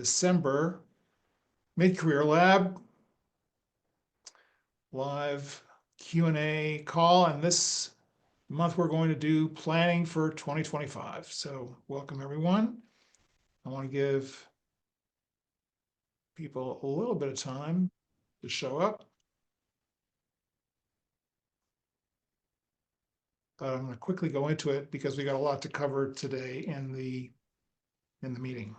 December Mid-Career Lab live Q&A call. And this month we're going to do planning for 2025. So welcome everyone. I want to give people a little bit of time to show up. But I'm going to quickly go into it because we got a lot to cover today in the meeting.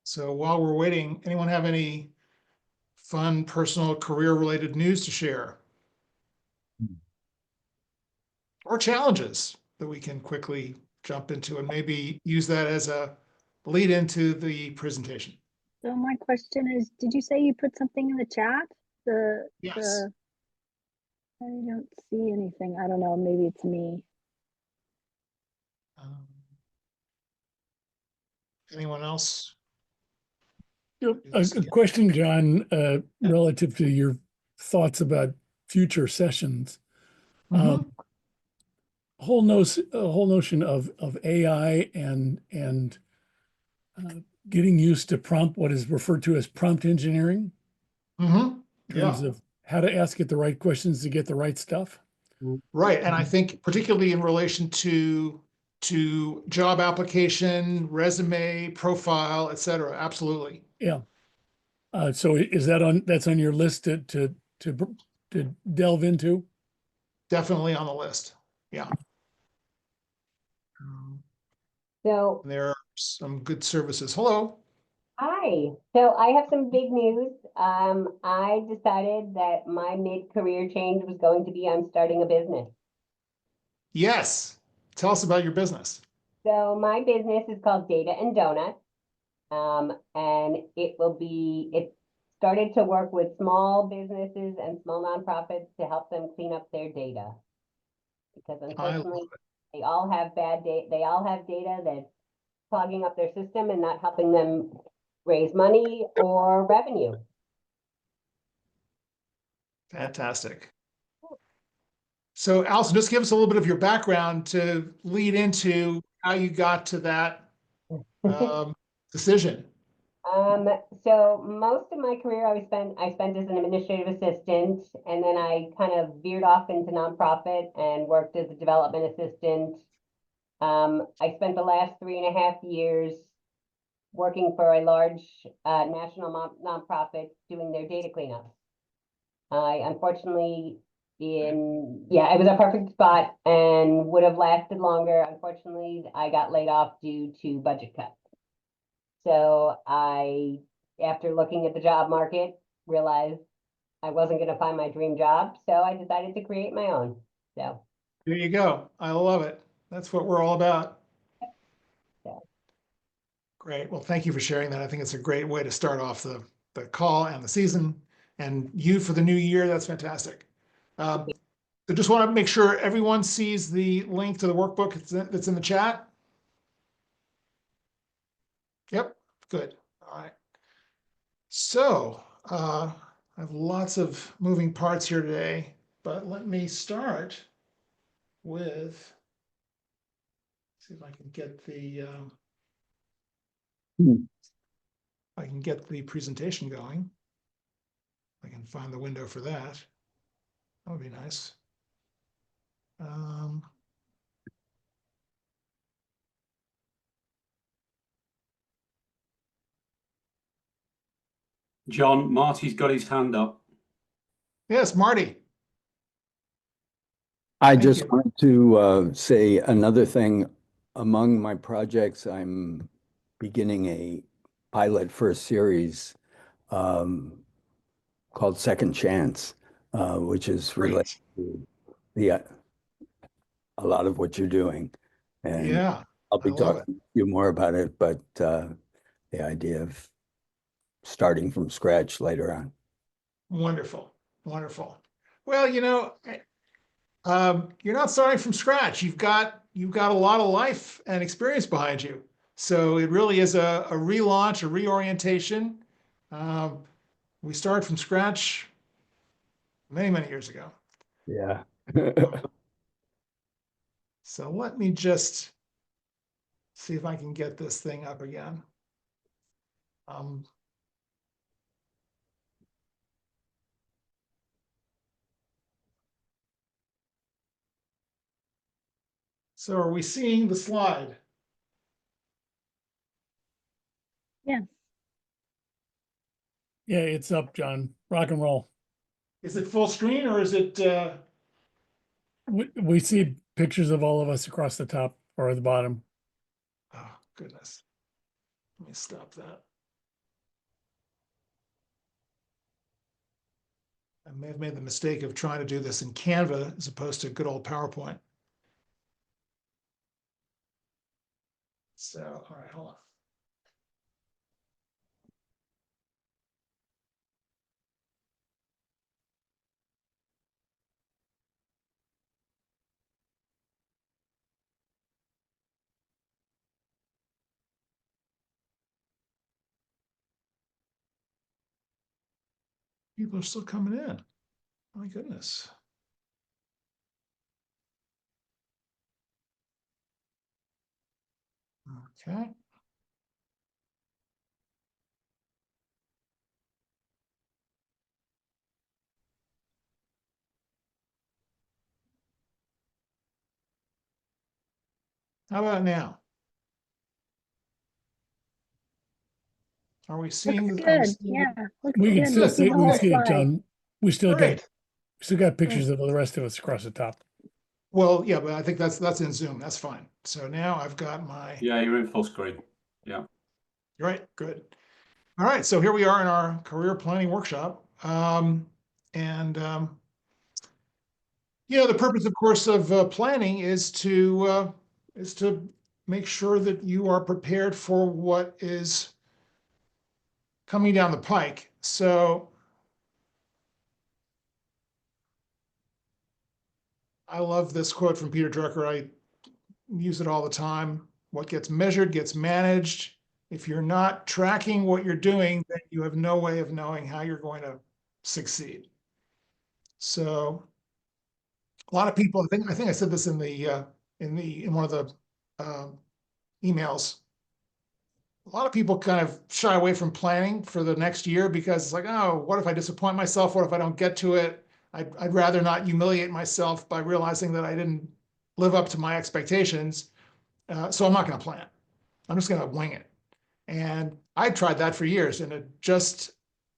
So while we're waiting, anyone have any fun, personal, career-related news to share? Or challenges that we can quickly jump into and maybe use that as a lead into the presentation? So my question is, did you say you put something in the chat? Yes. I don't see anything. I don't know, maybe it's me. Anyone else? A question, John, relative to your thoughts about future sessions. Whole notion of AI and getting used to what is referred to as prompt engineering, in terms of how to ask it the right questions to get the right stuff. Right, and I think particularly in relation to job application, resume, profile, et cetera. Absolutely. Yeah. So is that's on your list to delve into? Definitely on the list. Yeah. So there are some good services. Hello. Hi. So I have some big news. I decided that my mid-career change was going to be I'm starting a business. Yes. Tell us about your business. So my business is called Data and Donuts. And it started to work with small businesses and small nonprofits to help them clean up their data. Because unfortunately, they all have bad data. They all have data that's clogging up their system and not helping them raise money or revenue. Fantastic. So Allison, just give us a little bit of your background to lead into how you got to that decision. So most of my career I spent as an administrative assistant, and then I kind of veered off into nonprofit and worked as a development assistant. I spent the last 3.5 years working for a large national nonprofit doing their data cleanup. I unfortunately it was a perfect spot and would have lasted longer. Unfortunately, I got laid off due to budget cuts. So after looking at the job market, realized I wasn't going to find my dream job. So I decided to create my own. So there you go. I love it. That's what we're all about. Yeah. Great. Well, thank you for sharing that. I think it's a great way to start off the call and the season, and you for the new year. That's fantastic. So just want to make sure everyone sees the link to the workbook that's in the chat. Yep, good. All right. So I have lots of moving parts here today, but let me start with, see if I can get the presentation going. I can find the window for that. That would be nice. John, Marty's got his hand up. Yes, Marty. I just want to say another thing. Among my projects, I'm beginning a pilot for a series called Second Chance, which is related to a lot of what you're doing. And yeah, I'll be talking to you more about it, but the idea of starting from scratch later on. Wonderful, wonderful. Well, you're not starting from scratch. You've got a lot of life and experience behind you. So it really is a relaunch, a reorientation. We started from scratch many, many years ago. Yeah. So let me just see if I can get this thing up again. So are we seeing the slide? Yeah. Yeah, it's up, John. Rock and roll. Is it full screen or is it? We see pictures of all of us across the top or the bottom. Oh, goodness. Let me stop that. I may have made the mistake of trying to do this in Canva as opposed to good old PowerPoint. So, all right, hold on. People are still coming in. My goodness. Okay. How about now? Are we seeing Looks this? Are we good. seeing Yeah. it? Looks We can good. still We see see, the we whole see it, slide. John. We still got Great. pictures of the rest of us across the top. Well, yeah, but I think that's in Zoom. That's fine. So now I've got my. Yeah, you're in full screen. Yeah. Right. Good. All right. So here we are in our career planning workshop. The purpose, of course, of planning is to make sure that you are prepared for what is coming down the pike. So I love this quote from Peter Drucker. I use it all the time. What gets measured gets managed. If you're not tracking what you're doing, then you have no way of knowing how you're going to succeed. So a lot of people, I think I said this in one of the emails. A lot of people kind of shy away from planning for the next year because it's like, oh, what if I disappoint myself? What if I don't get to it? I'd rather not humiliate myself by realizing that I didn't live up to my expectations. So I'm not going to plan. I'm just going to wing it. And I tried that for years and it just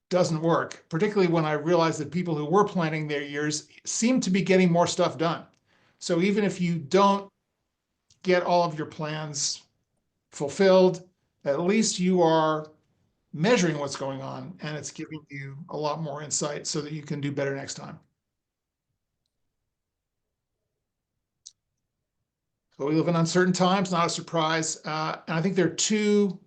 doesn't work, particularly when I realized that people who were planning their years seem to be getting more stuff done. So even if you don't get all of your plans fulfilled, at least you are measuring what's going on and it's giving you a lot more insight so that you can do better next time. So we live in uncertain times, not a surprise. And I think there are two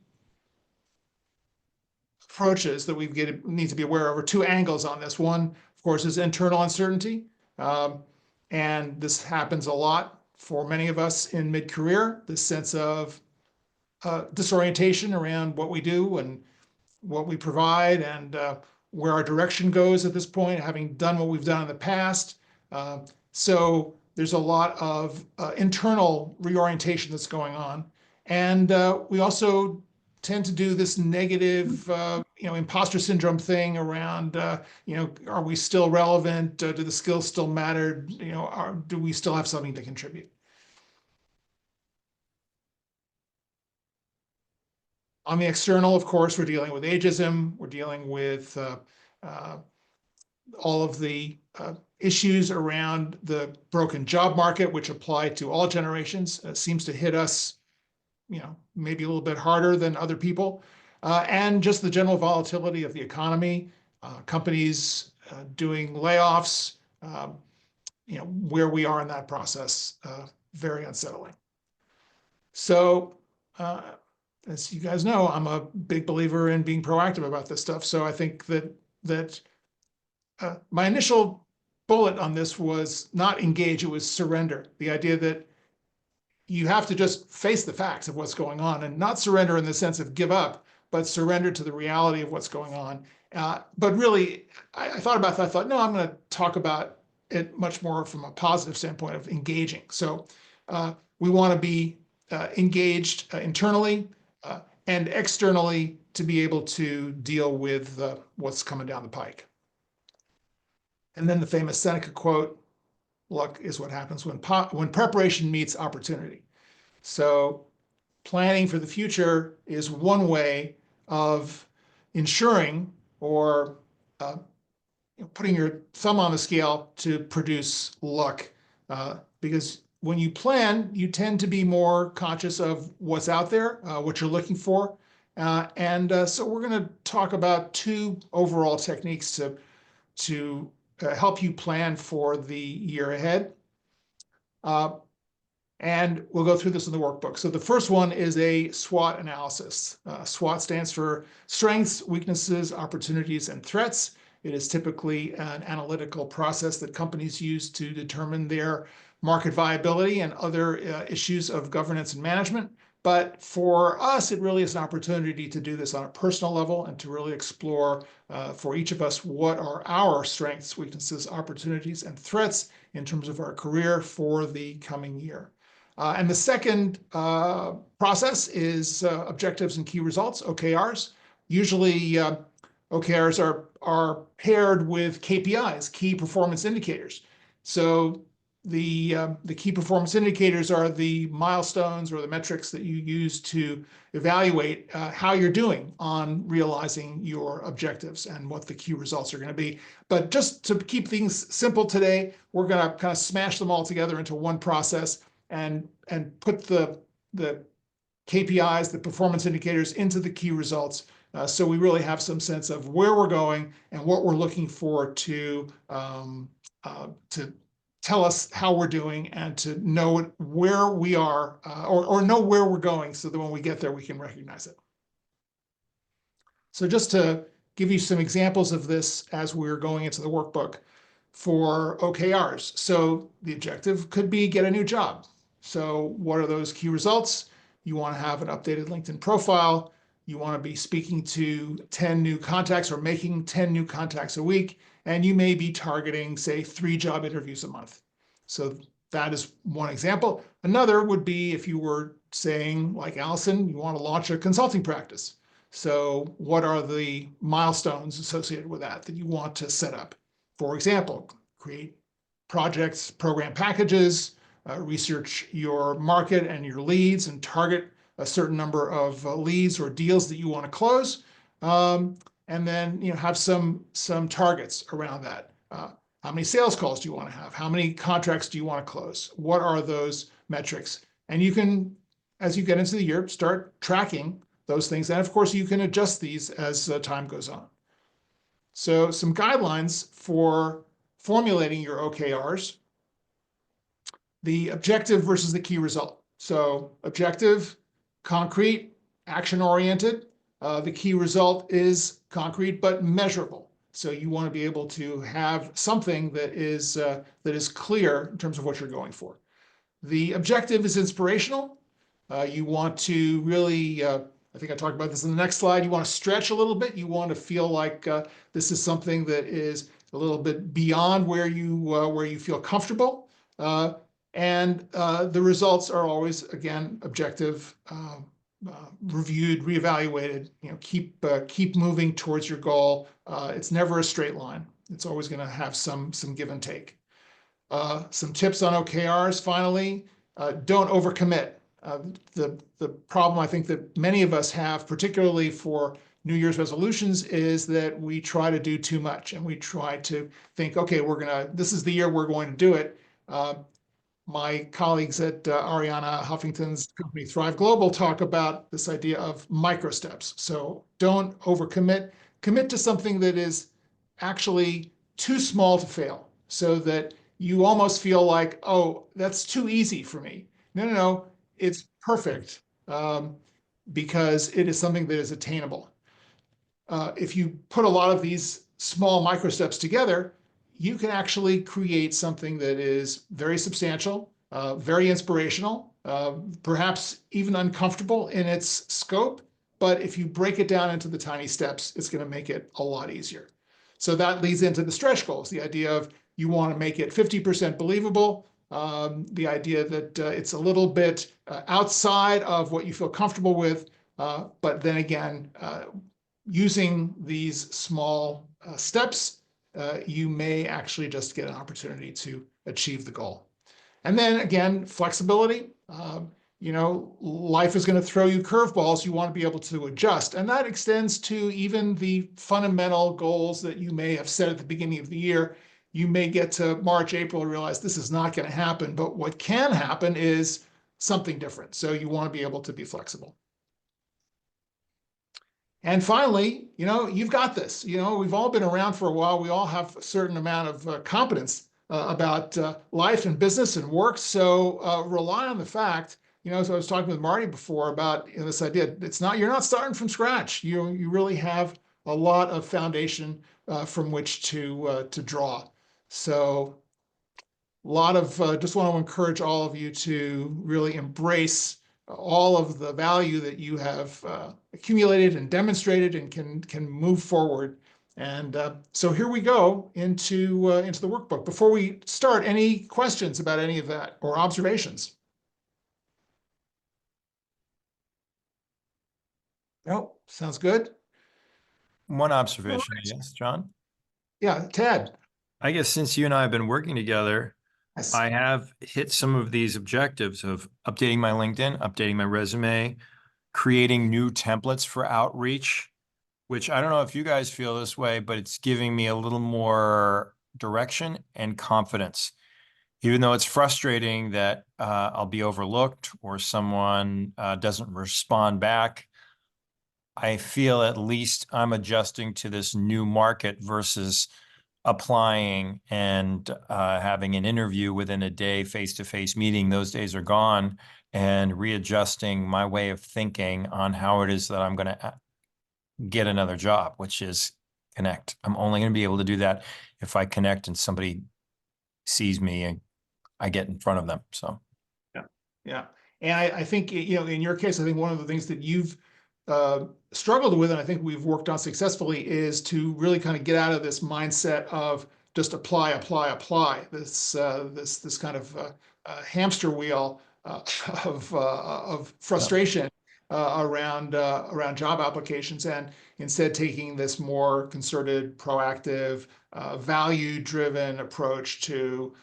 approaches that we need to be aware of, or two angles on this. One, of course, is internal uncertainty. And this happens a lot for many of us in mid-career, this sense of disorientation around what we do and what we provide and where our direction goes at this point, having done what we've done in the past. So there's a lot of internal reorientation that's going on. And we also tend to do this negative, imposter syndrome thing around, are we still relevant? Do the skills still matter? Do we still have something to contribute? On the external, of course, we're dealing with ageism. We're dealing with all of the issues around the broken job market, which apply to all generations. It seems to hit us, maybe a little bit harder than other people. And just the general volatility of the economy, companies doing layoffs, where we are in that process, very unsettling. So, as you guys know, I'm a big believer in being proactive about this stuff. So I think that my initial bullet on this was not engage, it was surrender. The idea that you have to just face the facts of what's going on and not surrender in the sense of give up, but surrender to the reality of what's going on. But really, I thought about that. I thought, no, I'm going to talk about it much more from a positive standpoint of engaging. So we want to be engaged internally and externally to be able to deal with what's coming down the pike. And then the famous Seneca quote, luck is what happens when preparation meets opportunity. So planning for the future is one way of ensuring or putting your thumb on the scale to produce luck. Because when you plan, you tend to be more conscious of what's out there, what you're looking for. So we're going to talk about 2 overall techniques to help you plan for the year ahead. And we'll go through this in the workbook. So the first one is a SWOT analysis. SWOT stands for strengths, weaknesses, opportunities, and threats. It is typically an analytical process that companies use to determine their market viability and other issues of governance and management. But for us, it really is an opportunity to do this on a personal level and to really explore for each of us what are our strengths, weaknesses, opportunities, and threats in terms of our career for the coming year. And the second process is objectives and key results, OKRs. Usually OKRs are paired with KPIs, key performance indicators. So the key performance indicators are the milestones or the metrics that you use to evaluate how you're doing on realizing your objectives and what the key results are going to be. But just to keep things simple today, we're going to kind of smash them all together into one process and put the KPIs, the performance indicators, into the key results. So we really have some sense of where we're going and what we're looking for to tell us how we're doing and to know where we are or know where we're going so that when we get there, we can recognize it. So just to give you some examples of this as we're going into the workbook for OKRs. So the objective could be get a new job. So what are those key results? You want to have an updated LinkedIn profile. You want to be speaking to 10 new contacts or making 10 new contacts a week. And you may be targeting, say, 3 job interviews a month. So that is one example. Another would be if you were saying, like Allison, you want to launch a consulting practice. So what are the milestones associated with that you want to set up? For example, create projects, program packages, research your market and your leads and target a certain number of leads or deals that you want to close. And then have some targets around that. How many sales calls do you want to have? How many contracts do you want to close? What are those metrics? And you can, as you get into the year, start tracking those things. And of course, you can adjust these as time goes on. So some guidelines for formulating your OKRs. The objective versus the key result. So objective, concrete, action-oriented. The key result is concrete but measurable. So you want to be able to have something that is clear in terms of what you're going for. The objective is inspirational. You want to really, I think I talked about this in the next slide, you want to stretch a little bit. You want to feel like this is something that is a little bit beyond where you feel comfortable. And the results are always, again, objective, reviewed, reevaluated. Keep moving towards your goal. It's never a straight line. It's always going to have some give and take. Some tips on OKRs. Finally, don't overcommit. The problem I think that many of us have, particularly for New Year's resolutions, is that we try to do too much and we try to think, okay, this is the year we're going to do it. My colleagues at Ariana Huffington's company Thrive Global talk about this idea of micro steps. So don't overcommit. Commit to something that is actually too small to fail, so that you almost feel like, oh, that's too easy for me. No, it's perfect because it is something that is attainable. If you put a lot of these small micro steps together, you can actually create something that is very substantial, very inspirational, perhaps even uncomfortable in its scope. But if you break it down into the tiny steps, it's going to make it a lot easier. So that leads into the stretch goals, the idea of you want to make it 50% believable, the idea that it's a little bit outside of what you feel comfortable with, but then again, using these small steps, you may actually just get an opportunity to achieve the goal. And then again, flexibility. Life is going to throw you curveballs. You want to be able to adjust. And that extends to even the fundamental goals that you may have set at the beginning of the year. You may get to March, April, and realize this is not going to happen. But what can happen is something different. So you want to be able to be flexible. And finally, you've got this. We've all been around for a while. We all have a certain amount of competence about life and business and work. So rely on the fact, as I was talking with Marty before about this idea, you're not starting from scratch. You really have a lot of foundation from which to draw. So a lot of just want to encourage all of you to really embrace all of the value that you have accumulated and demonstrated and can move forward. And so here we go into the workbook. Before we start, any questions about any of that or observations? No, sounds good. One observation, I guess, John. Yeah, Ted. I guess since you and I have been working together, Yes. I have hit some of these objectives of updating my LinkedIn, updating my resume, creating new templates for outreach, which I don't know if you guys feel this way, but it's giving me a little more direction and confidence. Even though it's frustrating that I'll be overlooked or someone doesn't respond back, I feel at least I'm adjusting to this new market versus applying and having an interview within a day, face-to-face meeting. Those days are gone, and readjusting my way of thinking on how it is that I'm going to get another job, which is connect. I'm only going to be able to do that if I connect and somebody sees me and I get in front of them. So, yeah. And I think, in your case, I think one of the things that you've struggled with, and I think we've worked on successfully, is to really kind of get out of this mindset of just apply. This kind of hamster wheel of frustration around job applications, and instead taking this more concerted, proactive, value-driven approach to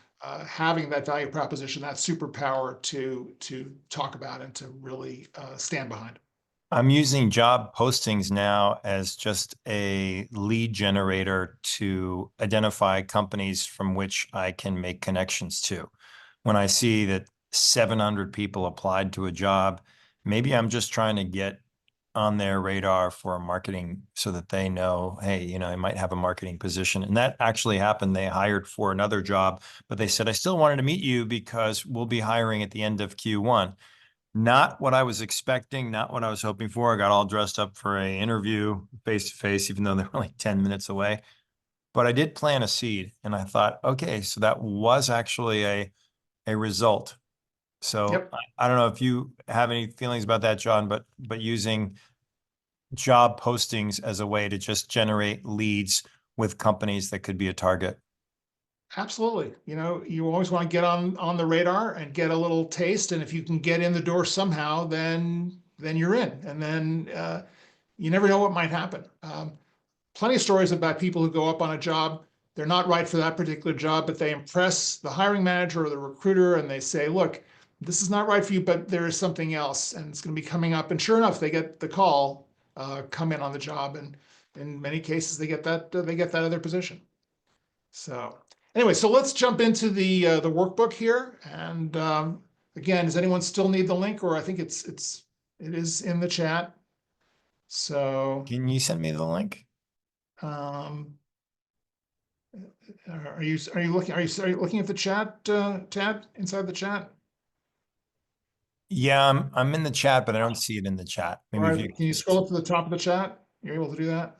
having that value proposition, that superpower to talk about and to really stand behind. I'm using job postings now as just a lead generator to identify companies from which I can make connections to. When I see that 700 people applied to a job, maybe I'm just trying to get on their radar for marketing so that they know, hey, I might have a marketing position. And that actually happened. They hired for another job, but they said, I still wanted to meet you because we'll be hiring at the end of Q1. Not what I was expecting, not what I was hoping for. I got all dressed up for an interview face-to-face, even though they're only 10 minutes away. But I did plant a seed, and I thought, okay, so that was actually a result. So Yep. I don't know if you have any feelings about that, John, but using job postings as a way to just generate leads with companies that could be a target. Absolutely. You always want to get on the radar and get a little taste. And if you can get in the door somehow, then you're in. And then you never know what might happen. Plenty of stories about people who go up on a job. They're not right for that particular job, but they impress the hiring manager or the recruiter, and they say, look, this is not right for you, but there is something else, and it's going to be coming up. And sure enough, they get the call, come in on the job, and in many cases, they get that other position. So anyway, so let's jump into the workbook here. And again, does anyone still need the link, or I think it is in the chat. So Can you send me the link? are you looking at the chat tab inside the chat? Yeah, I'm in the chat, but I don't see it in the chat. All Maybe if right, can you scroll up to the top of the chat? You're able to do that?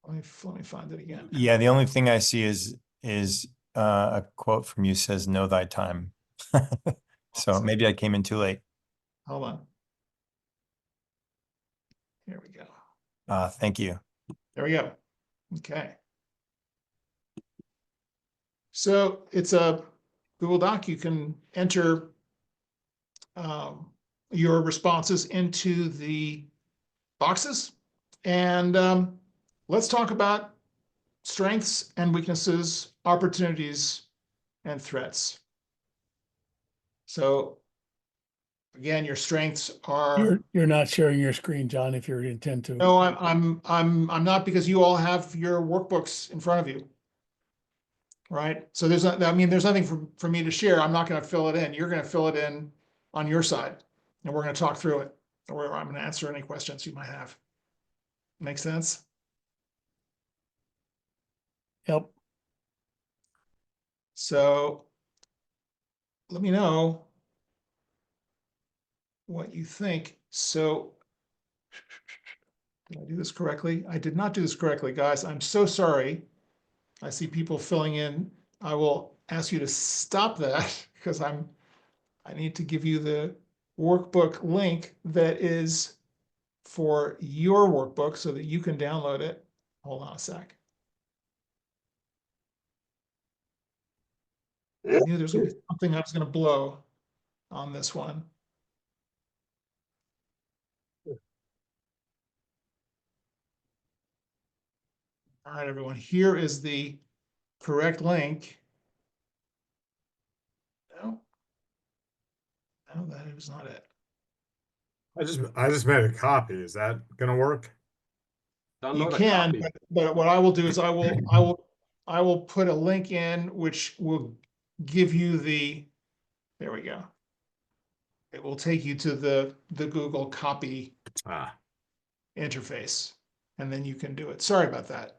Let me find it again. Yeah, the only thing I see is a quote from you says, "Know thy time." So maybe I came in too late. Hold on. Here we go. Thank you. There we go. Okay. So it's a Google Doc. You can enter your responses into the boxes. And let's talk about strengths and weaknesses, opportunities and threats. So again, your strengths are. You're not sharing your screen, John, if you intend to. No, I'm not, because you all have your workbooks in front of you. Right? So there's not, I mean, there's nothing for me to share. I'm not going to fill it in. You're going to fill it in on your side, and we're going to talk through it, or I'm going to answer any questions you might have. Make sense? Yep. So let me know what you think. So did I do this correctly? I did not do this correctly, guys. I'm so sorry. I see people filling in. I will ask you to stop that because I need to give you the workbook link that is for your workbook so that you can download it. Hold on a sec. I knew there was going to be something I was going to blow on this one. All right, everyone, here is the correct link. No, no, that is not it. I just made a copy. Is that gonna work? You Download a can, copy. but what I will do is I will put a link in which will give you the, there we go. It will take you to the Google copy Ah, interface, and then you can do it. Sorry about that.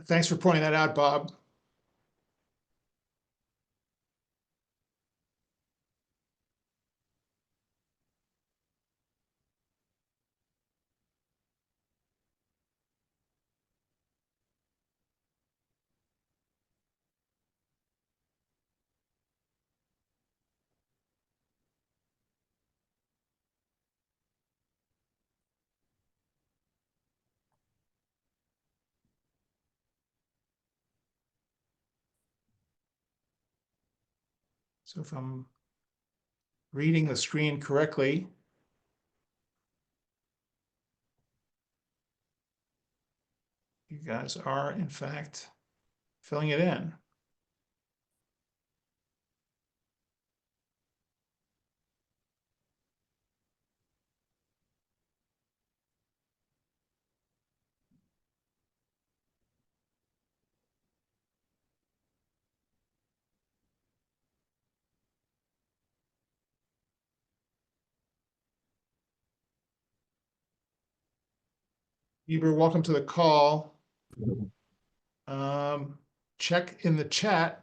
Thanks for pointing that out, Bob. So if I'm reading the screen correctly, you guys are, in fact, filling it in. Bieber, welcome to the call. Check in the chat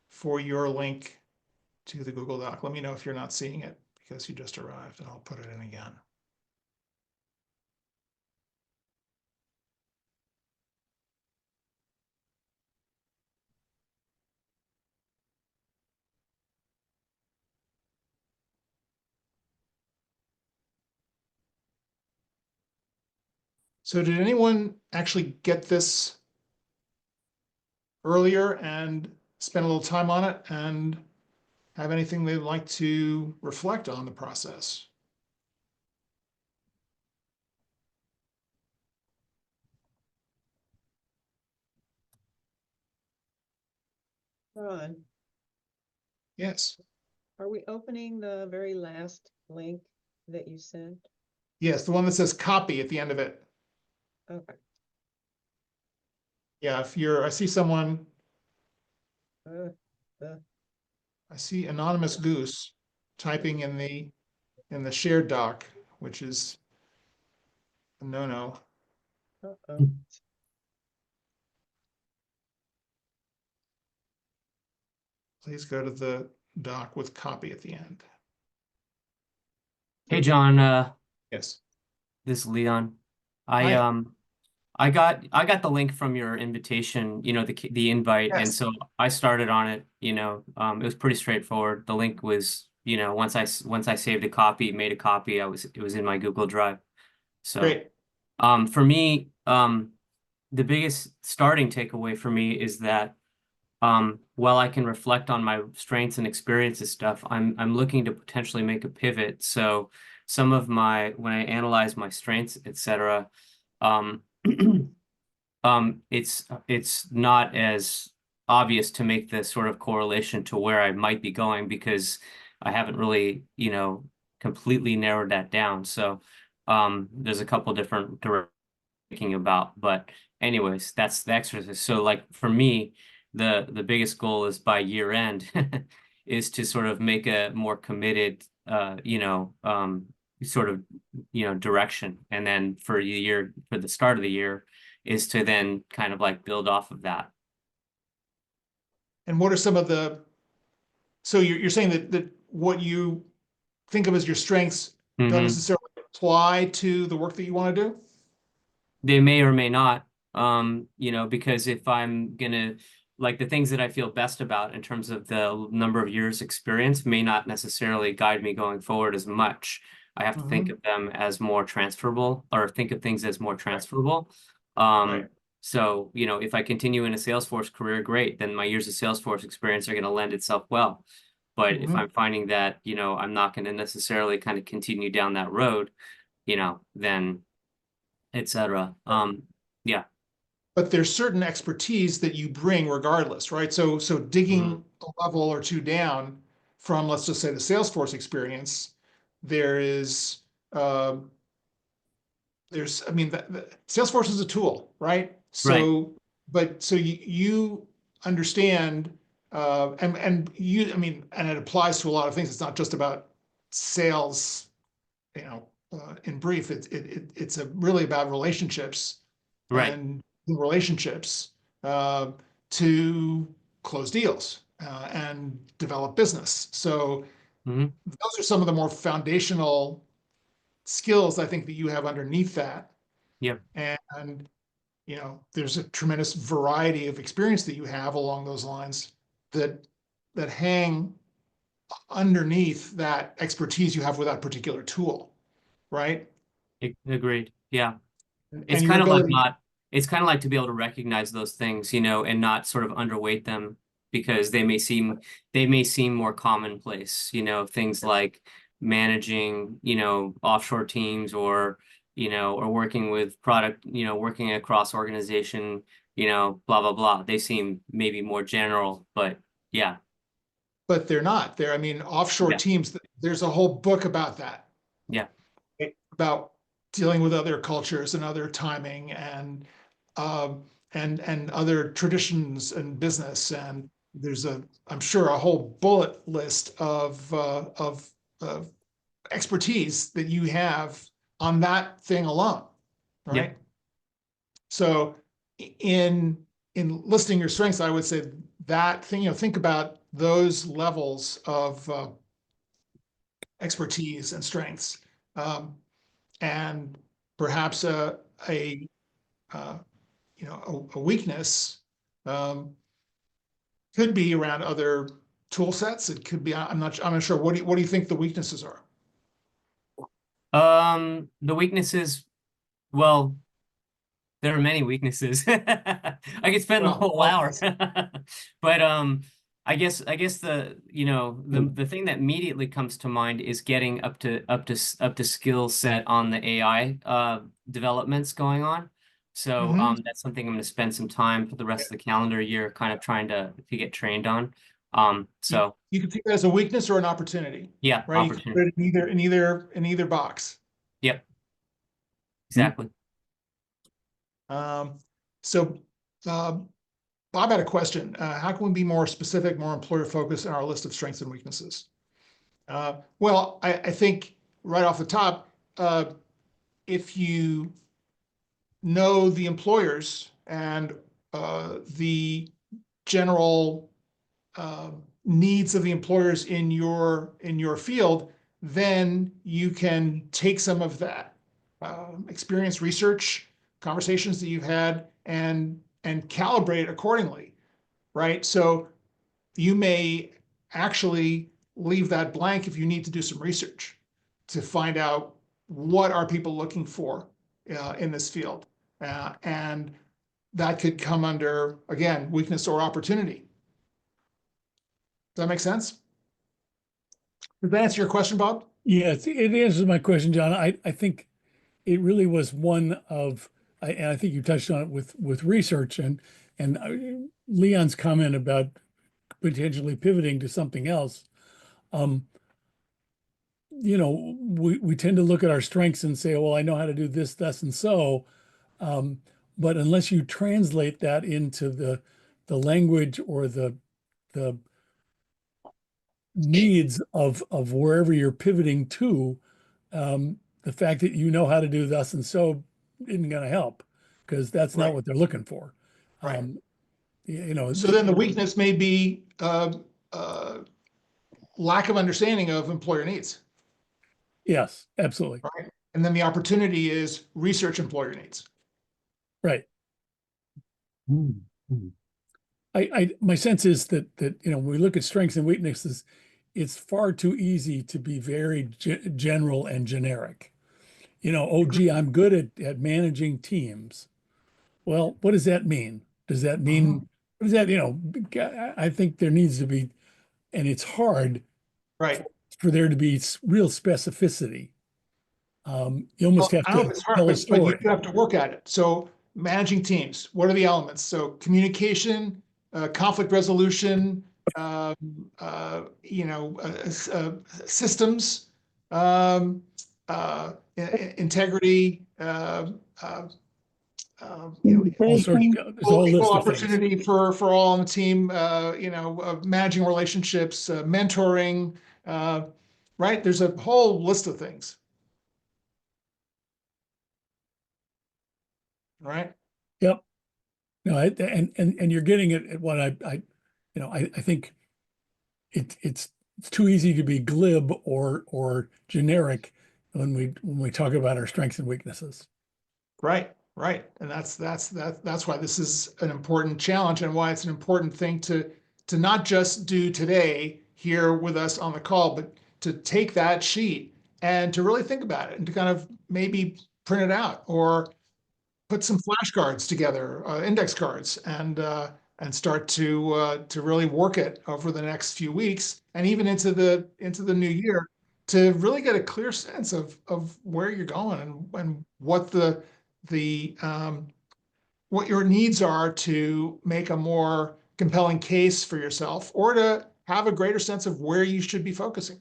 for your link to the Google Doc. Let me know if you're not seeing it because you just arrived, and I'll put it in again. So did anyone actually get this earlier and spend a little time on it and have anything they'd like to reflect on the process? Ron, Yes. are we opening the very last link that you sent? Yes, the one that says copy at the end of it. Okay. Yeah, if you're, I see someone, Uh, I see Anonymous Goose typing in the shared doc, which is a no-no. uh-oh. Please go to the doc with copy at the end. Hey John, Yes. this is Leon. I Hi. I got the link from your invitation, the invite, and Yes. so I started on it, it was pretty straightforward. The link was once once I saved a copy, made a copy, it was in my Google Drive. So, Great. for me, the biggest starting takeaway for me is that, while I can reflect on my strengths and experiences stuff, I'm looking to potentially make a pivot. So some of when I analyze my strengths, etc., um, it's not as obvious to make the sort of correlation to where I might be going because I haven't really, completely narrowed that down. So there's a couple different directions thinking about, but anyways, that's the exercise. So like for me, the biggest goal is by year end is to sort of make a more committed sort of direction, and then for the start of the year is to then kind of like build off of that. And what are some of so you're saying that what you think of as your strengths don't necessarily apply to the work that you want to do? They may or may not, because if I'm gonna, like, the things that I feel best about in terms of the number of years experience may not necessarily guide me going forward as much. I have to think of them as more transferable, or think of things as more transferable. Right. So, if I continue in a Salesforce career, great, then my years of Salesforce experience are going to lend itself well. But if I'm finding that, I'm not going to necessarily kind of continue down that road, then etc. Yeah. But there's certain expertise that you bring regardless, right? So digging a level or two down from, let's just say, the Salesforce experience, there is I mean, Salesforce is a tool, right? So, but so you understand, and you, I mean, and it applies to a lot of things. It's not just about sales, in brief. It's really about relationships Right. and relationships to close deals and develop business. So those are some of the more foundational skills I think that you have underneath that. Yep. And there's a tremendous variety of experience that you have along those lines that hang underneath that expertise you have with that particular tool, right? Agreed. Yeah. It's And your kind of like ability. it's kind of like to be able to recognize those things, and not sort of underweight them because they may seem more commonplace, things like managing, offshore teams, or working with product, working across organization, blah, blah, blah. They seem maybe more general, but yeah. But they're not. I mean, offshore Yeah. teams, there's a whole book about that. Yeah. About dealing with other cultures and other timing and other traditions and business. And there's I'm sure, a whole bullet list of expertise that you have on that thing alone, right? Yep. So in listing your strengths, I would say that thing, think about those levels of expertise and strengths, and perhaps a weakness could be around other tool sets. It could be, I'm not sure. What do you think the weaknesses are? The weaknesses, well, there are many weaknesses. I could spend the whole hour. But I guess the thing that immediately comes to mind is getting up to skill set on the AI developments going on. So that's something I'm going to spend some time for the rest of the calendar year kind of trying to get trained on. So you can take that as a weakness or an opportunity. Yeah, right? opportunity. You can put it in either box. Yep. Exactly. So Bob had a question. How can we be more specific, more employer focused in our list of strengths and weaknesses? Well, I think right off the top, if you know the employers and the general needs of the employers in your field, then you can take some of that experience, research, conversations that you've had, and calibrate accordingly, right? So you may actually leave that blank if you need to do some research to find out what are people looking for in this field. And that could come under, again, weakness or opportunity. Does that make sense? Did that answer your question, Bob? Yes, it answers my question, John. I think it really was one of, and I think you touched on it with research and Leon's comment about potentially pivoting to something else. You know, we tend to look at our strengths and say, well, I know how to do this, thus, and so. But unless you translate that into the language or the needs of wherever you're pivoting to, the fact that you know how to do thus and so isn't going to help, because that's not Right. what they're looking for. Right. You know, So then the weakness may be lack of understanding of employer needs. yes, absolutely. Right. And then the opportunity is research employer needs. Right. My sense is that you know, when we look at strengths and weaknesses, it's far too easy to be very general and generic. You know, oh gee, I'm good at managing teams. Well, what does that mean? Does that mean what does that, you know, I think there needs to be, and it's hard Right. for there to be real specificity. You almost have I don't know to if it's hard, tell a but story. you have to work at it. So managing teams, what are the elements? So communication, conflict resolution, you know, systems, integrity, you know, All sorts, there's a whole equal list of things. opportunity for all on the team, you know, managing relationships, mentoring, right? There's a whole list of things. Right. Yep. No, and you're getting it at what I you know, I think it's too easy to be glib or generic when we talk about our strengths and weaknesses. Right, right. And that's why this is an important challenge and why it's an important thing to not just do today here with us on the call, but to take that sheet and to really think about it and to kind of maybe print it out or put some flashcards together, index cards, and start to really work it over the next few weeks and even into the new year to really get a clear sense of where you're going and what what your needs are to make a more compelling case for yourself or to have a greater sense of where you should be focusing.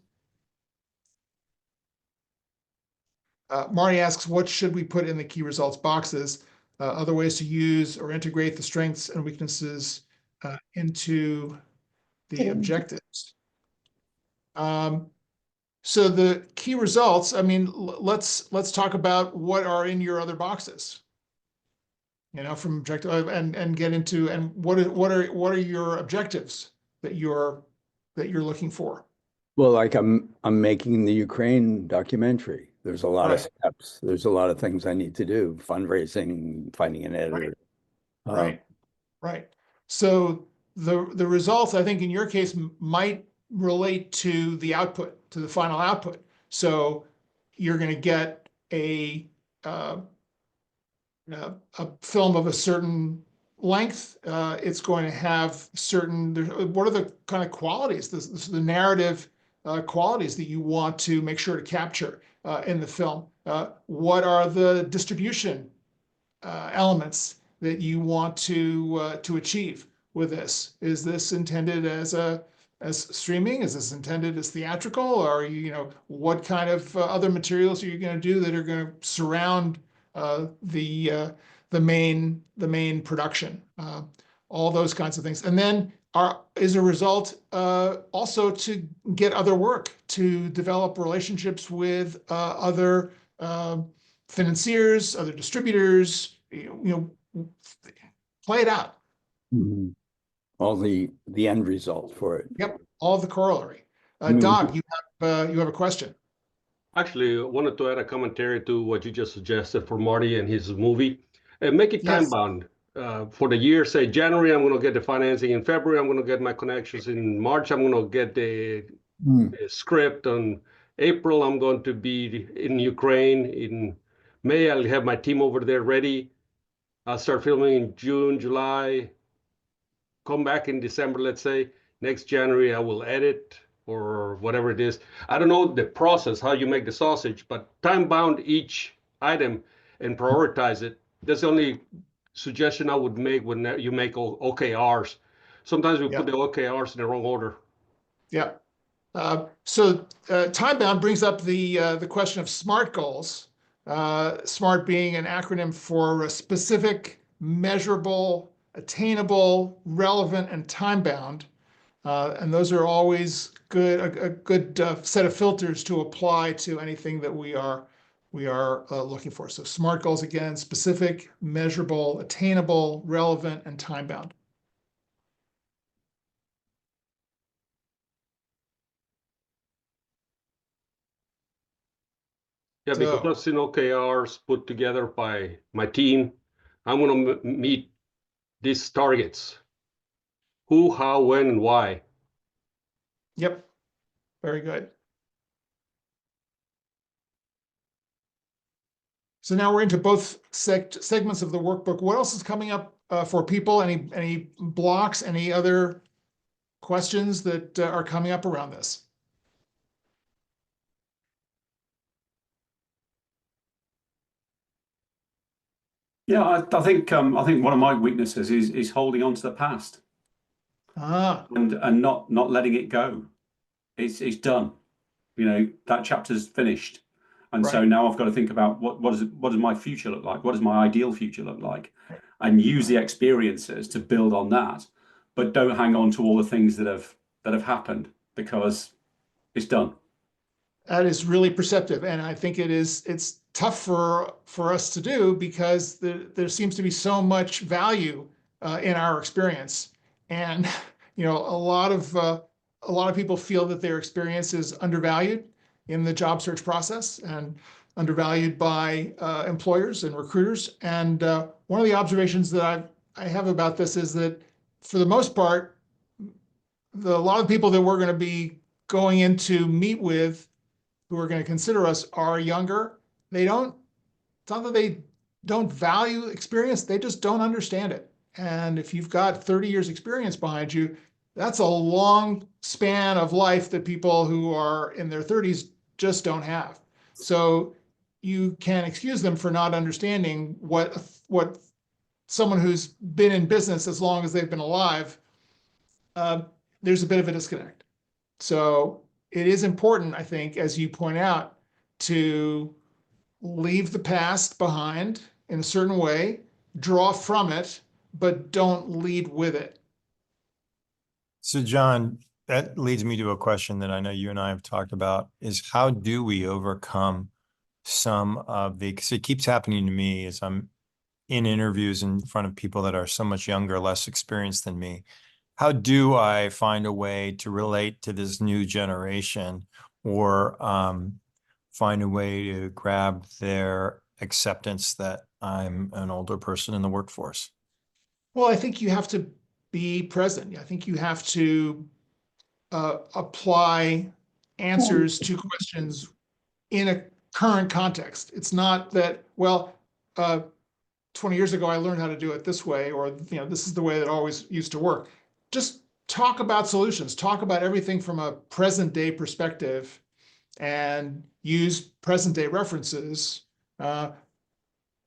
Marty asks, what should we put in the key results boxes? Other ways to use or integrate the strengths and weaknesses into the objectives. So the key results, I mean, let's talk about what are in your other boxes. You know, from objective and get into and what are your objectives that you're looking for? Well, like I'm making the Ukraine documentary. There's a lot of Right. steps. There's a lot of things I need to do, fundraising, finding an editor. Right. Right. So the results, I think, in your case, might relate to the output, to the final output. So you're going to get a film of a certain length. It's going to have certain. What are the kind of qualities, the narrative qualities that you want to make sure to capture in the film? What are the distribution elements that you want to achieve with this? Is this intended as streaming? Is this intended as theatrical? Or you know, what kind of other materials are you going to do that are going to surround the main production? All those kinds of things, and then is a result also to get other work, to develop relationships with other financiers, other distributors. You know, play it out. Mhm. All the end result for it. Yep, all the corollary. mean, Doug, you have a question. Actually, I wanted to add a commentary to what you just suggested for Marty and his movie. And make it time Yes. bound for the year. Say January, I'm going to get the financing. In February, I'm going to get my connections. In March, I'm going to get the script. On April, I'm going to be in Ukraine. In May, I'll have my team over there ready. I'll start filming in June, July, come back in December, let's say. Next January, I will edit or whatever it is. I don't know the process, how you make the sausage, but time bound each item and prioritize it. That's the only suggestion I would make when you make OKRs. Sometimes we put the OKRs in the wrong order. Yeah. So time bound brings up the question of SMART goals. SMART being an acronym for specific, measurable, attainable, relevant, and time bound. And those are always a good set of filters to apply to anything that we are looking for. So SMART goals again: specific, measurable, attainable, relevant, and time bound. Yeah, because I've seen OKRs put together by my team. I'm going to meet these targets. Who, how, when, and why. Yep. Very good. So now we're into both segments of the workbook. What else is coming up for people? Any blocks, any other questions that are coming up around this? Yeah, I think one of my weaknesses is holding on to the past and not letting it go. It's done. You know, that chapter's finished. And so now I've got to think about what does my future look like? What does my ideal future look like? And use the experiences to build on that, but don't hang on to all the things that have happened, because it's done. That is really perceptive, and I think it's tough for us to do, because there seems to be so much value in our experience, and a lot of people feel that their experience is undervalued in the job search process and undervalued by employers and recruiters. And one of the observations that I have about this is that, for the most part, a lot of people that we're going to be going in to meet with, who are going to consider us, are younger. It's not that they don't value experience, they just don't understand it. And if you've got 30 years experience behind you, that's a long span of life that people who are in their 30s just don't have. So you can excuse them for not understanding what someone who's been in business as long as they've been alive, there's a bit of a disconnect. So it is important, I think, as you point out, to leave the past behind in a certain way, draw from it, but don't lead with it. So John, that leads me to a question that I know you and I have talked about, is how do we overcome some of because it keeps happening to me as I'm in interviews in front of people that are so much younger, less experienced than me. How do I find a way to relate to this new generation, or find a way to grab their acceptance that I'm an older person in the workforce? Well, I think you have to be present. I think you have to apply answers to questions in a current context. It's not that, 20 years ago, I learned how to do it this way, or this is the way that always used to work. Just talk about solutions, talk about everything from a present day perspective, and use present day references.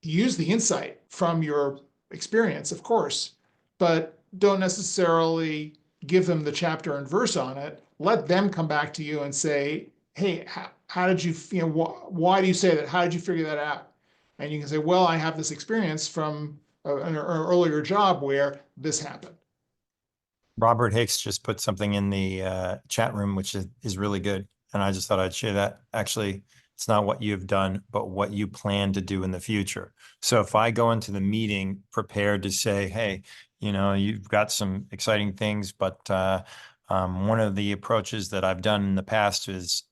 Use the insight from your experience, of course, but don't necessarily give them the chapter and verse on it. Let them come back to you and say, hey, how did you, why do you say that? How did you figure that out? And you can say, well, I have this experience from an earlier job where this happened. Robert Hicks just put something in the chat room, which is really good. And I just thought I'd share that. Actually, it's not what you've done, but what you plan to do in the future. So if I go into the meeting prepared to say, hey, you've got some exciting things, but one of the approaches that I've done in the past is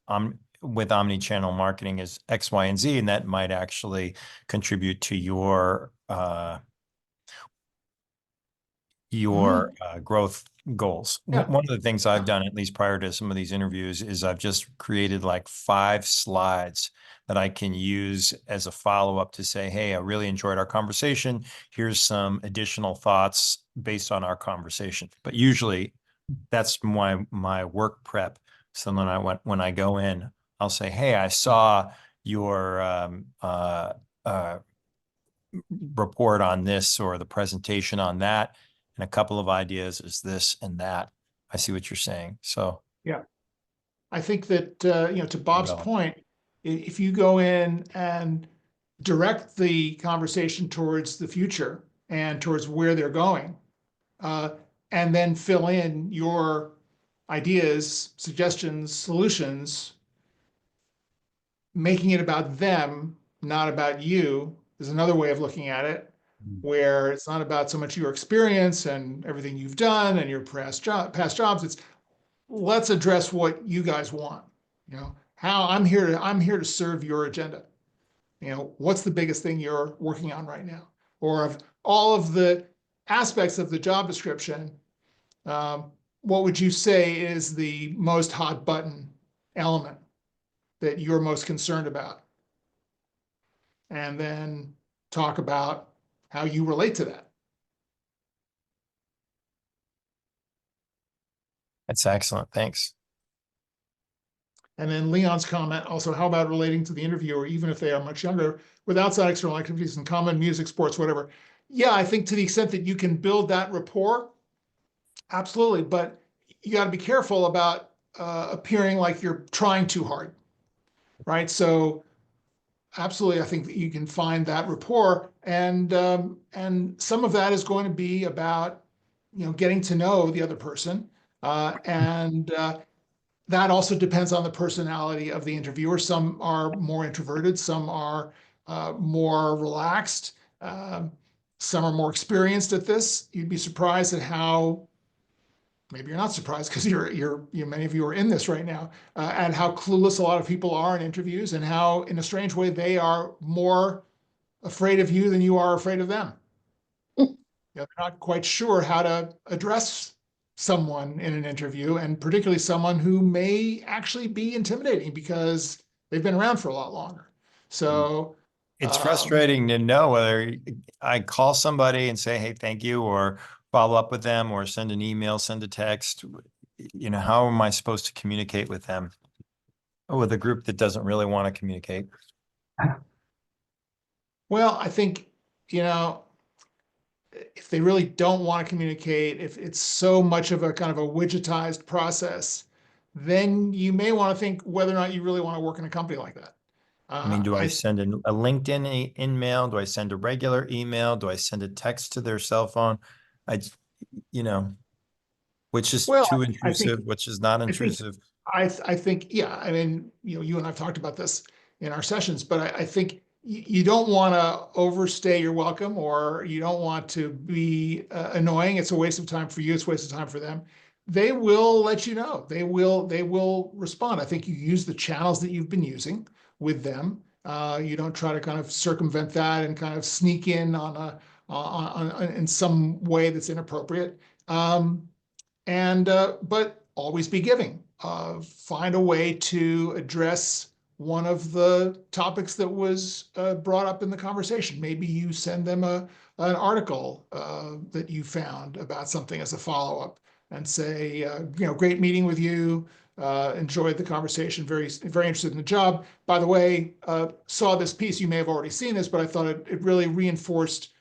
with omni-channel marketing is X, Y, and Z, and that might actually contribute to your your growth goals. Yeah. One of the things I've done, at least prior to some of these interviews, is I've just created like 5 slides that I can use as a follow-up to say, hey, I really enjoyed our conversation. Here's some additional thoughts based on our conversation. But usually that's my work prep. So then when I go in, I'll say, hey, I saw your report on this or the presentation on that, and a couple of ideas is this and that. I see what you're saying. So Yeah. I think that, to Bob's Well. point, if you go in and direct the conversation towards the future and towards where they're going, and then fill in your ideas, suggestions, solutions, making it about them, not about you, is another way of looking at it, where it's not about so much your experience and everything you've done and your past jobs. It's, let's address what you guys want. How I'm here to serve your agenda. What's the biggest thing you're working on right now? Or of all of the aspects of the job description, what would you say is the most hot button element that you're most concerned about? And then talk about how you relate to that. that's excellent. Thanks. And then Leon's comment also, how about relating to the interviewer, even if they are much younger, with outside external activities in common, music, sports, whatever? Yeah, I think to the extent that you can build that rapport, absolutely. But you got to be careful about appearing like you're trying too hard, right? So absolutely, I think that you can find that rapport, and some of that is going to be about getting to know the other person, and that also depends on the personality of the interviewer. Some are more introverted, some are more relaxed, some are more experienced at this. You'd be surprised at how, maybe you're not surprised because many of you are in this right now, at how clueless a lot of people are in interviews, and how, in a strange way, they are more afraid of you than you are afraid of them. They're not quite sure how to address someone in an interview, and particularly someone who may actually be intimidating because they've been around for a lot longer. So It's frustrating to know whether I call somebody and say, hey, thank you, or follow up with them, or send an email, send a text. How am I supposed to communicate with them, or with a group that doesn't really want to communicate? Well, I think, if they really don't want to communicate, if it's so much of a kind of a widgetized process, then you may want to think whether or not you really want to work in a company like that. Do I send a LinkedIn email? Do I send a regular email? Do I send a text to their cell phone? Which is too intrusive, which is not intrusive. I think, yeah, I mean, you and I've talked about this in our sessions, but I think you don't want to overstay your welcome, or you don't want to be annoying. It's a waste of time for you. It's a waste of time for them. They will let you know. They will respond. I think you use the channels that you've been using with them. You don't try to kind of circumvent that and kind of sneak in in some way that's inappropriate. But always be giving. Find a way to address one of the topics that was brought up in the conversation. Maybe you send them an article that you found about something as a follow-up, and say, great meeting with you. Enjoyed the conversation. Very, very interested in the job. By the way, saw this piece. You may have already seen this, but I thought it really reinforced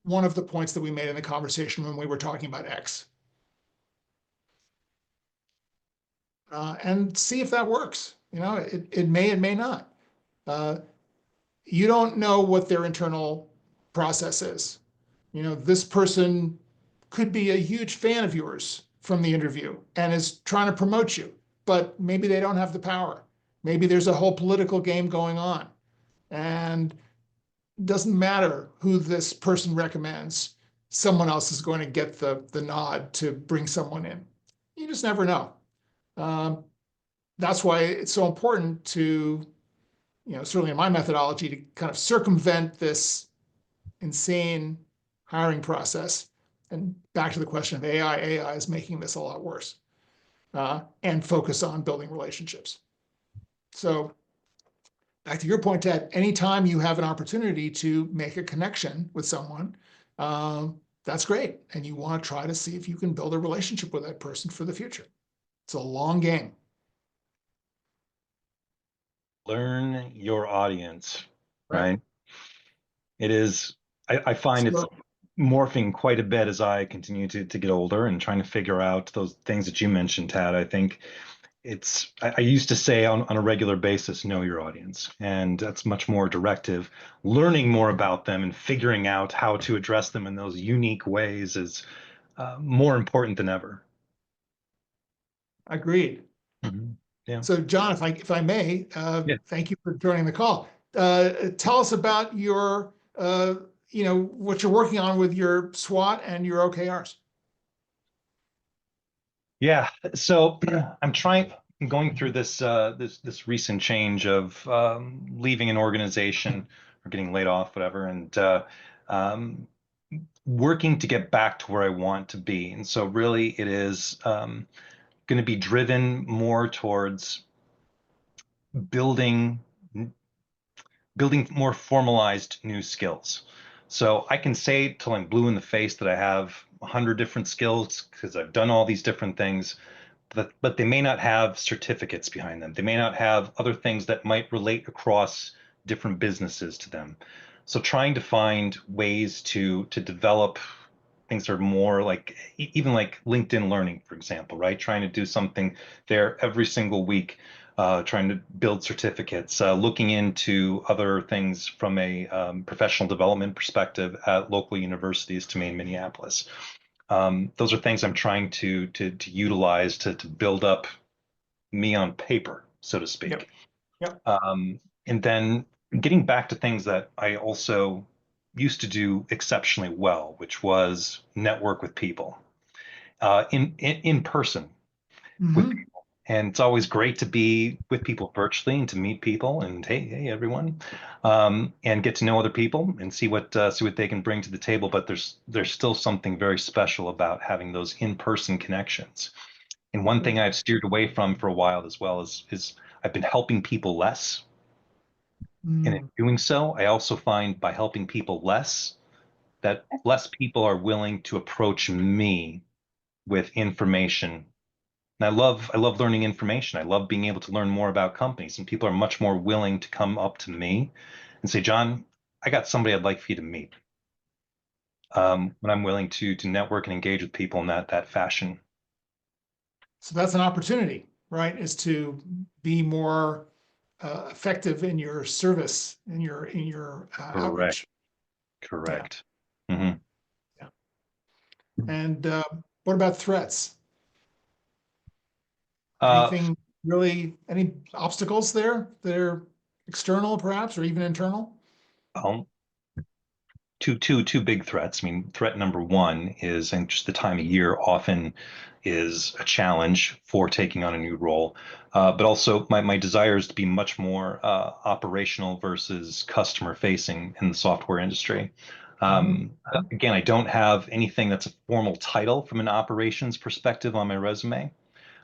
one of the points that we made in the conversation when we were talking about X. And see if that works. It may and may not. You don't know what their internal process is. This person could be a huge fan of yours from the interview and is trying to promote you, but maybe they don't have the power. Maybe there's a whole political game going on, and it doesn't matter who this person recommends. Someone else is going to get the nod to bring someone in. You just never know. That's why it's so important to, certainly in my methodology, to kind of circumvent this insane hiring process And back to the question of AI is making this a lot worse, and focus on building relationships. So back to your point, Ted, anytime you have an opportunity to make a connection with someone, that's great. And you want to try to see if you can build a relationship with that person for the future. It's a long game. Learn your audience, right? It is, I find it's morphing quite a bit as I continue to get older and trying to figure out those things that you mentioned, Tad. I think I used to say on a regular basis, know your audience, and that's much more directive. Learning more about them and figuring out how to address them in those unique ways is more important than ever. Agreed. Mm-hmm. Yeah. So John, if I may, Yeah. thank you for joining the call. Tell us about your, what you're working on with your SWOT and your OKRs. Yeah. So I'm going through this recent change of leaving an organization or getting laid off, whatever, and working to get back to where I want to be. And so really it is going to be driven more towards building more formalized new skills. So I can say till I'm blue in the face that I have 100 different skills because I've done all these different things, but they may not have certificates behind them. They may not have other things that might relate across different businesses to them. So trying to find ways to develop things that are more like, even like LinkedIn Learning, for example, right? Trying to do something there every single week, trying to build certificates, looking into other things from a professional development perspective at local universities to me in Minneapolis. Those are things I'm trying to utilize to build up me on paper, so to speak. Yep. And then getting back to things that I also used to do exceptionally well, which was network with people in person with people. And it's always great to be with people virtually and to meet people and hey everyone, and get to know other people and see what they can bring to the table. But there's still something very special about having those in-person connections. And one thing I've steered away from for a while as well is I've been helping people less. And in doing so, I also find by helping people less, that less people are willing to approach me with information. And I love learning information. I love being able to learn more about companies, and people are much more willing to come up to me and say, John, I got somebody I'd like for you to meet. When I'm willing to network and engage with people in that fashion. So that's an opportunity, right? Is to be more effective in your service, in your outreach. Correct. Yeah. Mm-hmm. Yeah. And what about threats? Anything really? Any obstacles there that are external, perhaps, or even internal? Two big threats. I mean, threat number one is, and just the time of year often is a challenge for taking on a new role. But also my desire is to be much more operational versus customer facing in the software industry. Again, I don't have anything that's a formal title from an operations perspective on my resume.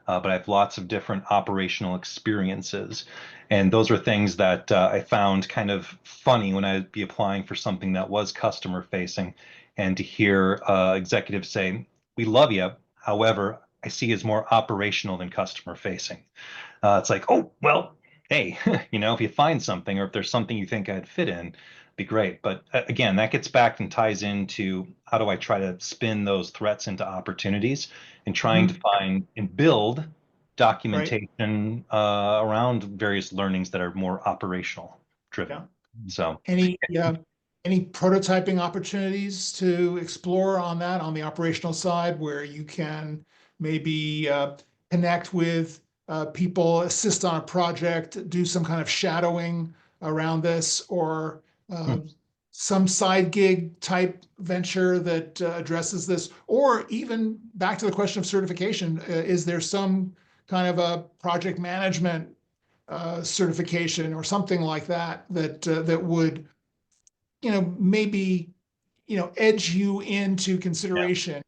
But I have lots of different operational experiences. And those are things that I found kind of funny when I'd be applying for something that was customer facing, and to hear executives say, we love you. However, I see as more operational than customer facing. It's like, oh, well, hey, if you find something or if there's something you think I'd fit in, be great. But again, that gets back and ties into how do I try to spin those threats into opportunities and trying to find and build documentation around various learnings that are more operational driven. Yeah. So any prototyping opportunities to explore on the operational side, where you can maybe connect with people, assist on a project, do some kind of shadowing around this, or some side gig type venture that addresses this, or even back to the question of certification, is there some kind of a project management certification or something like that that would maybe edge you into consideration,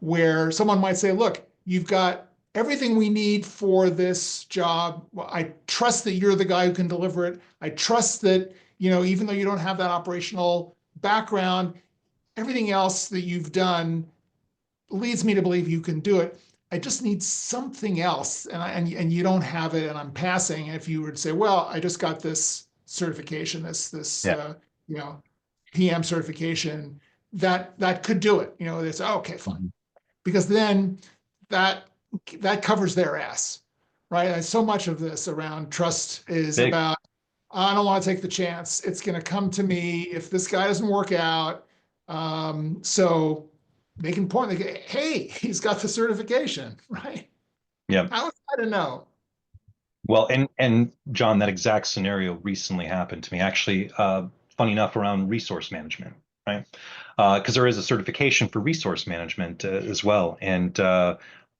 where someone might say, look, you've got everything we need for this job. Well, I trust that you're the guy who can deliver it. I trust that, even though you don't have that operational background, everything else that you've done leads me to believe you can do it. I just need something else, and you don't have it, and I'm passing. If you were to say, well, I just got this certification, this PM certification, that could do it. It's okay, fine, because then that covers their ass, right? And so much of this around trust is about, I don't want to take the chance. It's going to come to me if this guy doesn't work out. So they can point, they go, hey, he's got the certification, right? Yeah. How is that to know? Well, and John, that exact scenario recently happened to me. Actually, funny enough, around resource management, right? Because there is a certification for resource management as well, and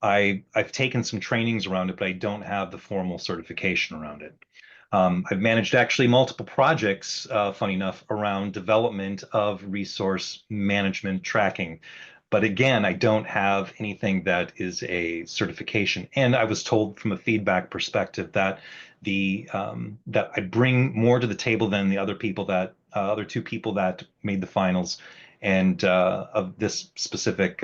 I've taken some trainings around it, but I don't have the formal certification around it. I've managed actually multiple projects, funny enough, around development of resource management tracking. But again, I don't have anything that is a certification. And I was told from a feedback perspective that that I bring more to the table than the other other two people that made the finals and of this specific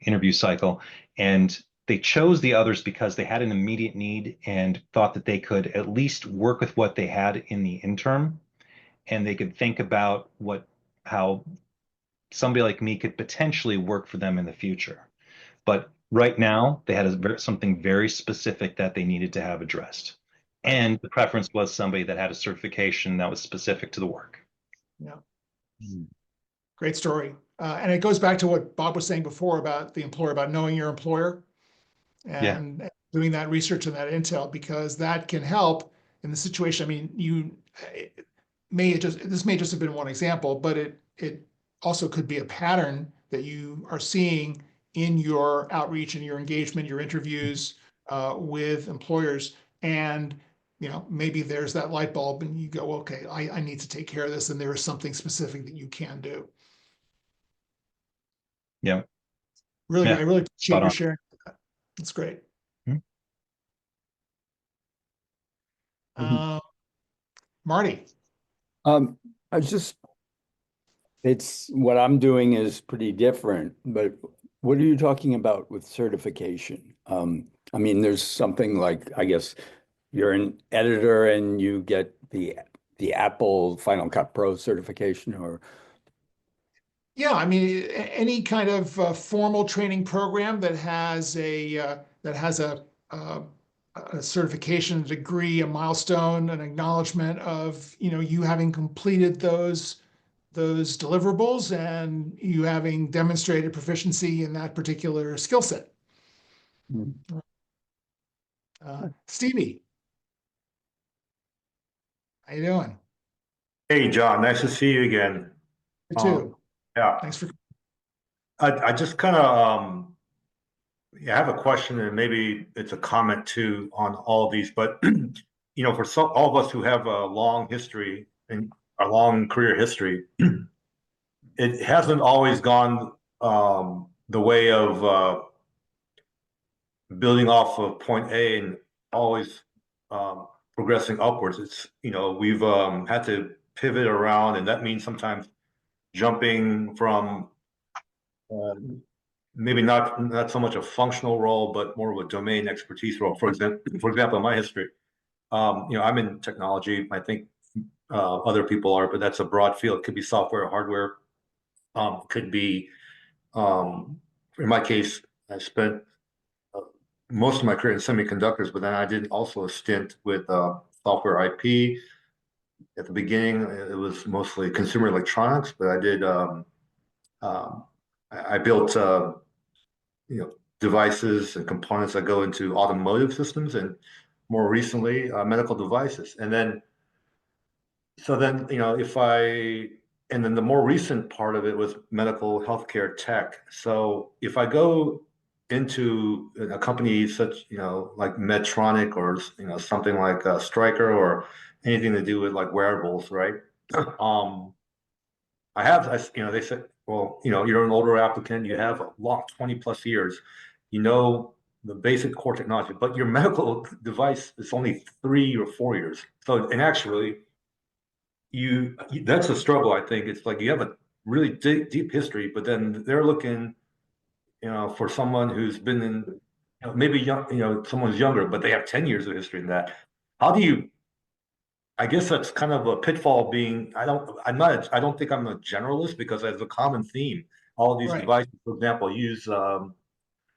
interview cycle. And they chose the others because they had an immediate need and thought that they could at least work with what they had in the interim, and they could think about how somebody like me could potentially work for them in the future. But right now, they had something very specific that they needed to have addressed. And the preference was somebody that had a certification that was specific to the work. Yeah. Great story. And it goes back to what Bob was saying before about the employer, about knowing your employer and doing that research and that intel, because that can help in the situation. I mean, this may just have been one example, but it also could be a pattern that you are seeing in your outreach and your engagement, your interviews with employers. And, maybe there's that light bulb and you go, okay, I need to take care of this. And there is something specific that you can do. Yeah. Really, I really appreciate your on. sharing. That's great. Marty. It's what I'm doing is pretty different, but what are you talking about with certification? I mean, there's something like, I guess you're an editor and you get the Apple Final Cut Pro certification, or yeah, I mean, any kind of formal training program that has a certification, a degree, a milestone, an acknowledgement of you having completed those deliverables and you having demonstrated proficiency in that particular skill set. Stevie, how you doing? Hey, John, nice to see you again. You too. Yeah, Thanks for. I just kind of I have a question, and maybe it's a comment too on all of these. But for all of us who have a long history and a long career history, it hasn't always gone the way of building off of point A and always progressing upwards. It's we've had to pivot around, and that means sometimes jumping from maybe not so much a functional role, but more of a domain expertise role. For example, in my history, I'm in technology. I think other people are, but that's a broad field. It could be software, hardware. Could be, in my case, I spent most of my career in semiconductors, but then I did also a stint with software IP. At the beginning, it was mostly consumer electronics, but I did. I built devices and components that go into automotive systems, and more recently medical devices. And then the more recent part of it was medical healthcare tech. So if I go into a company such like Medtronic or something like Stryker or anything to do with like wearables, right? they said, well, you're an older applicant, you have a long 20+ years, the basic core technology, but your medical device is only 3 or 4 years. So, and actually, that's a struggle, I think. It's like you have a really deep history, but then they're looking, for someone who's been in, maybe young, someone who's younger, but they have 10 years of history in that. I guess that's kind of a pitfall being, I don't think I'm a generalist, because as a common theme, all of these devices, for example, use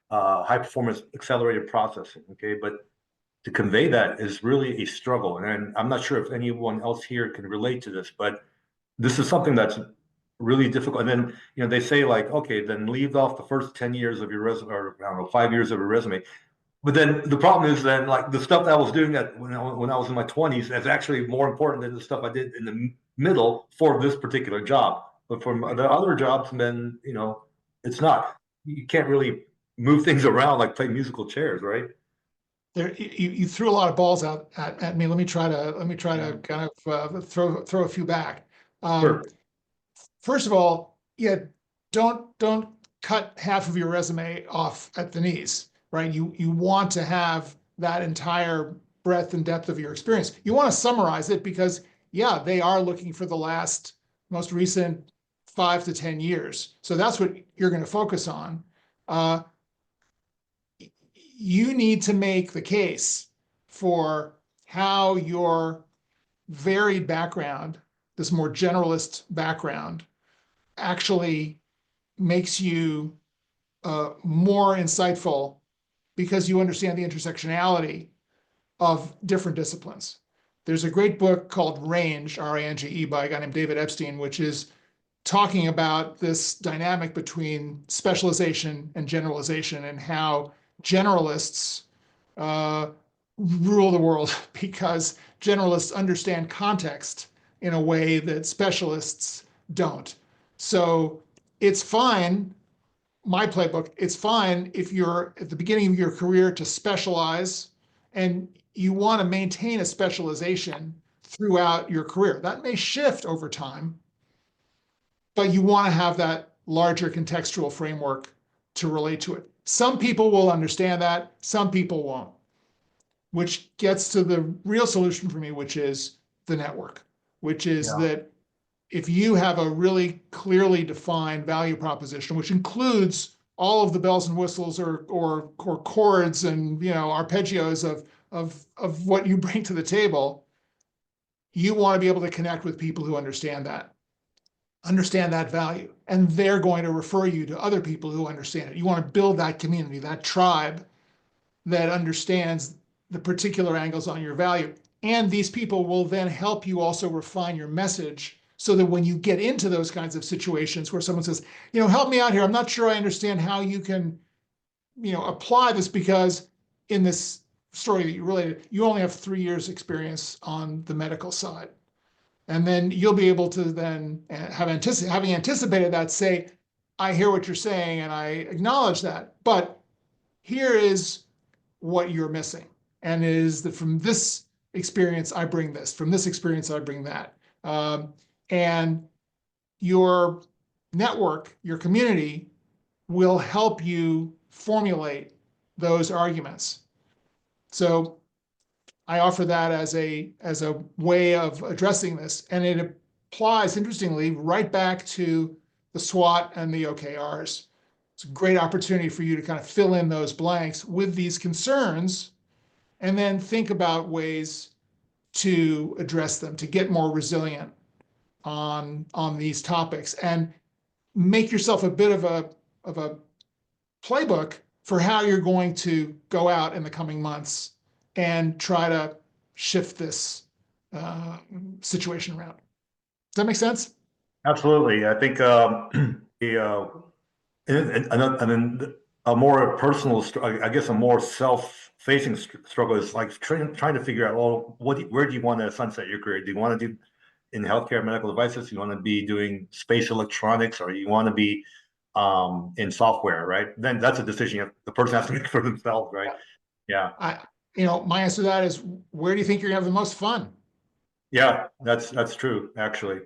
high performance accelerated processing. Okay. But to convey that is really a struggle. And I'm not sure if anyone else here can relate to this, but this is something that's really difficult. And then, they say like, okay, then leave off the first 10 years of your resume, or I don't know, 5 years of your resume. But then the problem is then, like, the stuff that I was doing when I was in my 20s is actually more important than the stuff I did in the middle for this particular job. But for the other jobs, then, it's not. You can't really move things around like play musical chairs, right? There, you threw a lot of balls out at me. Let me try to kind of throw a few back. Sure. First of all, yeah, don't cut half of your resume off at the knees, right? You want to have that entire breadth and depth of your experience. You want to summarize it because, yeah, they are looking for the most recent 5 to 10 years. So that's what you're going to focus on. You need to make the case for how your varied background, this more generalist background, actually makes you more insightful because you understand the intersectionality of different disciplines. There's a great book called Range, R-A-N-G-E, by a guy named David Epstein, which is talking about this dynamic between specialization and generalization, and how generalists rule the world because generalists understand context in a way that specialists don't. So it's fine, my playbook, it's fine if you're at the beginning of your career to specialize and you want to maintain a specialization throughout your career. That may shift over time, but you want to have that larger contextual framework to relate to it. Some people will understand that, some people won't, which gets to the real solution for me, which is the network, which is that if you have a really clearly defined value proposition, which includes all of the bells and whistles or chords and arpeggios of what you bring to the table, you want to be able to connect with people who understand that value, and they're going to refer you to other people who understand it. You want to build that community, that tribe that understands the particular angles on your value. And these people will then help you also refine your message so that when you get into those kinds of situations where someone says, help me out here, I'm not sure I understand how you can, apply this, because in this story that you related, you only have 3 years experience on the medical side. And then you'll be able to then, having anticipated that, say, I hear what you're saying and I acknowledge that, but here is what you're missing. And it is that from this experience, I bring this. From this experience, I bring that. And your network, your community, will help you formulate those arguments. So I offer that as a way of addressing this. And it applies, interestingly, right back to the SWOT and the OKRs. It's a great opportunity for you to kind of fill in those blanks with these concerns and then think about ways to address them, to get more resilient on these topics, and make yourself a bit of a playbook for how you're going to go out in the coming months and try to shift this situation around. Does that make sense? Absolutely. I think and a more personal, I guess, a more self-facing struggle is like trying to figure out, well, where do you want to sunset your career? Do you want to do in healthcare, medical devices? You want to be doing space electronics, or you want to be in software, right? Then that's a decision the person has to make for themselves, right? Yeah. My answer to that is, where do you think you're gonna have the most fun? Yeah, that's true, actually.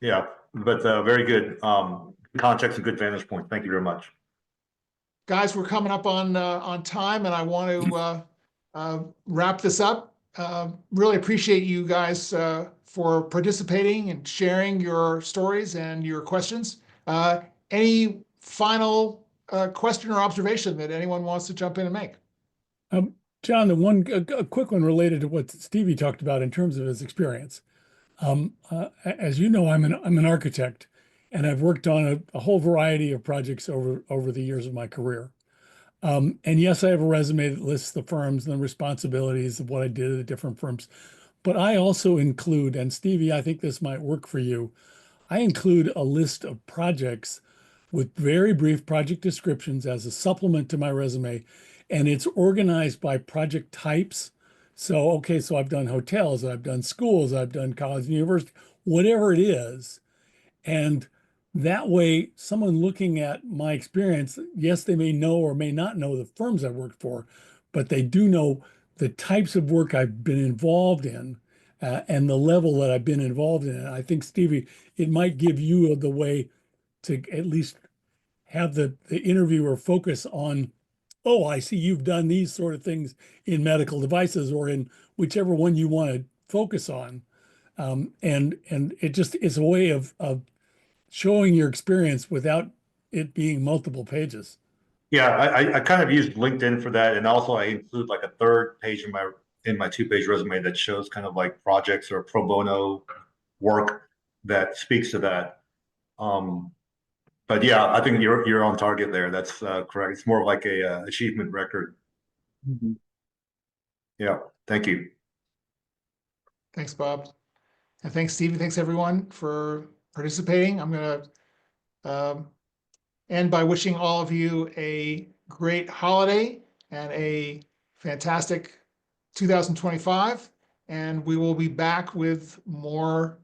Yeah, but very good context and good vantage point. Thank you very much. Guys, we're coming up on time, and I want to wrap this up. Really appreciate you guys for participating and sharing your stories and your questions. Any final question or observation that anyone wants to jump in and make? John, a quick one related to what Stevie talked about in terms of his experience. As you know, I'm an architect, and I've worked on a whole variety of projects over the years of my career. And yes, I have a resume that lists the firms and the responsibilities of what I did at the different firms. But I also include, and Stevie, I think this might work for you, I include a list of projects with very brief project descriptions as a supplement to my resume. And it's organized by project types. So, okay, so I've done hotels, I've done schools, I've done college and university, whatever it is. And that way, someone looking at my experience, yes, they may know or may not know the firms I've worked for, but they do know the types of work I've been involved in and the level that I've been involved in. And I think, Stevie, it might give you the way to at least have the interviewer focus on, oh, I see you've done these sort of things in medical devices or in whichever one you want to focus on. And it just is a way of showing your experience without it being multiple pages. Yeah, I kind of used LinkedIn for that, and also I include like a third page in my 2-page resume that shows kind of like projects or pro bono work that speaks to that. But yeah, I think you're on target there. That's correct. It's more like a achievement record. Mm-hmm. Yeah, thank you. Thanks, Bob. And thanks, Stevie. Thanks, everyone, for participating. I'm going to end by wishing all of you a great holiday and a fantastic 2025. And we will be back with more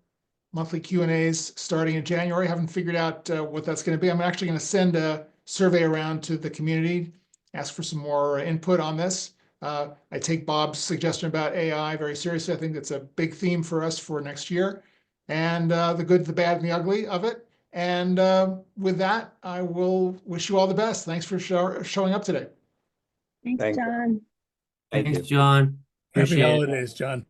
monthly Q&As starting in January. I haven't figured out what that's going to be. I'm actually going to send a survey around to the community, ask for some more input on this. I take Bob's suggestion about AI very seriously. I think that's a big theme for us for next year, and the good, the bad, and the ugly of it. And with that, I will wish you all the best. Thanks for showing up today. Thanks, John. Thanks, John. Happy Appreciate it. holidays, John.